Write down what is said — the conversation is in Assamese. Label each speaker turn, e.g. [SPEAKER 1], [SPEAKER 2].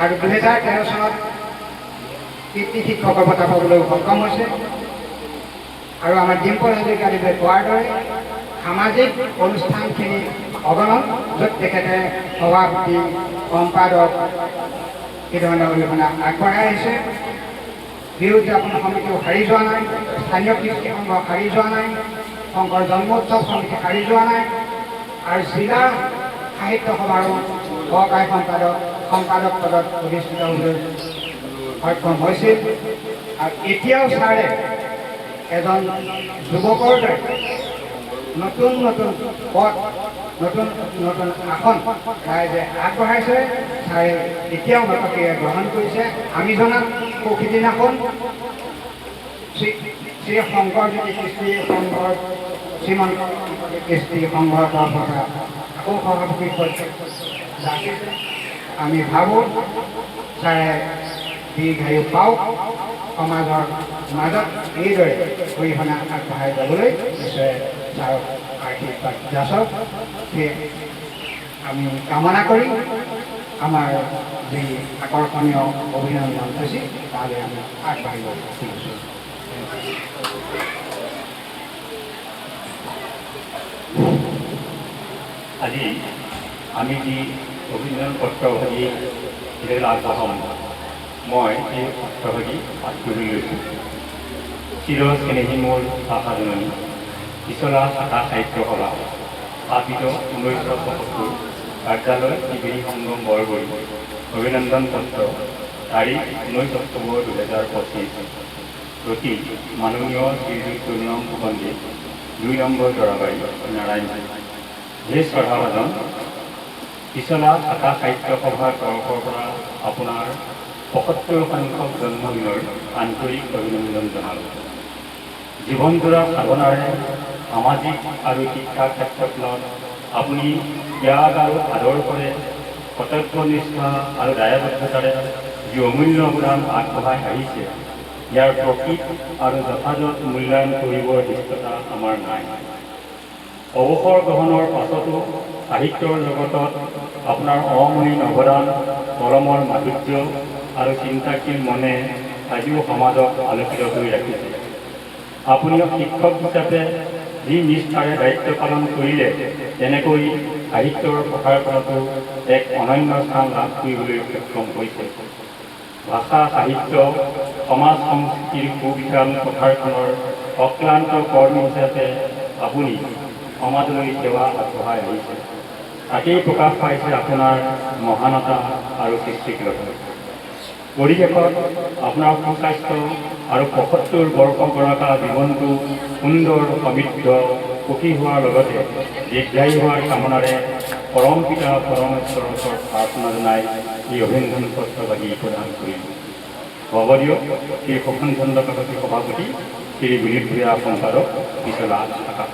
[SPEAKER 1] আৰু 2013 চনত কীৰ্তি শিক্ষকৰ বঁটা পাবলৈ সক্ষম হৈছে। আৰু আমাৰ ডিম্পল হাজৰিকাদেৱে কোৱাৰ দৰে সামাজিক অনুষ্ঠানখিনি অগণন, য'ত তেখেতে সভাপতি, সম্পাদক এই ধৰণৰ অৰিহণা আগবঢ়াই আহিছে। বিহু উদযাপন সমিতিও সাৰি যোৱা নাই, স্থানীয় কৃষ্টি সংঘ সাৰি যোৱা নাই, শংকৰ জন্মোৎসৱ সমিতি সাৰি যোৱা নাই, আৰু জিলা সাহিত্য সভাৰো সহকাৰী সম্পাদক পদত অধিষ্ঠিত হ'বলৈ সক্ষম হৈছিল। আৰু এতিয়াও ছাৰে এজন যুৱকৰ দৰে নতুন নতুন পদ, নতুন নতুন আসন ৰাইজে আগবঢ়াইছে। ছাৰে এতিয়াও নতকীৰে গ্ৰহণ কৰিছে। আমি জনাত সিদিনাখন শ্ৰী শংকৰজ্যোতি কৃষ্টি সংঘৰ শ্ৰীমন্ত কৃষ্টি সংঘৰ তৰফৰ পৰা আকৌ সভাপতি ৰাখিছে। আমি ভাবোঁ ছাৰে দীৰ্ঘায়ু পাওক, সমাজৰ মাজত এইদৰে অৰিহণা আগবঢ়াই যাবলৈ নিশ্চয় ছাৰক আশীৰ্বাদ যাচক। সেয়ে আমি কামনা কৰি আমাৰ যি আকৰ্ষণীয় অভিনন্দন সূচী তালৈ আমি আগবাঢ়িব খুজিছোঁ।
[SPEAKER 2] আজি আমি যি অভিনন্দন পত্ৰভাগী আগবঢ়াম, মই এই পত্ৰভাগী পাঠ কৰিবলৈ লৈছোঁ। চিৰ চেনেহী মোৰ ভাষাজননী, পিছলা শাখা সাহিত্য সভা, স্থাপিত 1977, কাৰ্যালয় ত্ৰিবেণী সংগম বৰগুৰি। অভিনন্দন পত্ৰ, তাৰিখ 19 অক্টোবৰ 2025, প্ৰতি মাননীয় শ্ৰীযুত পূৰ্ণম পণ্ডিত, 2 নম্বৰ দৰাবাৰী, নাৰায়ণপুৰ। হে শ্ৰদ্ধাভাজন, পিছলা শাখা সাহিত্য সভাৰ তৰফৰ পৰা আপোনাৰ 75 সংখ্যক জন্মদিনৰ আন্তৰিক অভিনন্দন জনালোঁ। জীৱনজোৰা সাধনাৰে সামাজিক আৰু শিক্ষা ক্ষেত্ৰত আপুনি ত্যাগ আৰু আদৰ্শৰে, কৰ্তব্যনিষ্ঠা আৰু দায়বদ্ধতাৰে যি অমূল্য অৱদান আগবঢ়াই আহিছে, ইয়াৰ প্ৰকৃত আৰু যথাযথ মূল্যায়ন কৰিবৰ দৃষ্টতা আমাৰ নাই। অৱসৰ গ্ৰহণৰ পাছতো সাহিত্যৰ জগতত আপোনাৰ অমলিন অৱদান, কলমৰ মাধুৰ্য আৰু চিন্তাশীল মনে আজিও সমাজক আলোকিত কৰি ৰাখিছে। আপুনি শিক্ষক হিচাপে যি নিষ্ঠাৰে দায়িত্ব পালন কৰিলে, তেনেকৈ সাহিত্যৰ প্ৰসাৰ কৰাটো এক অনন্য স্থান লাভ কৰিবলৈ সক্ষম হৈছে। ভাষা, সাহিত্য, সমাজ সংস্কৃতিৰ সুবিশাল পথাৰখনৰ অক্লান্ত কৰ্মী হিচাপে আপুনি সমাজলৈ সেৱা আগবঢ়াই আহিছে। তাকেই প্ৰকাশ পাইছে আপোনাৰ মহানতা আৰু সৃষ্টিশীলতা। পৰিৱেশত আপোনাৰ সুস্বাস্থ্য আৰু 75 বৰ্ষ গঢ়কা জীৱনটো সুন্দৰ, সমৃদ্ধ, সুখী হোৱাৰ লগতে দীৰ্ঘায়ু হোৱাৰ কামনাৰে পৰম পিতা পৰমেশ্বৰৰ ওচৰত প্ৰাৰ্থনা জনাই এই অভিনন্দন পত্ৰভাগী প্ৰদান কৰিম। হ'ব দিয়ক শ্ৰী শোভন চন্দ্ৰ কাকতি সভাপতি, শ্ৰী বিনীত ভূঞা সম্পাদক, পিছলা শাখা।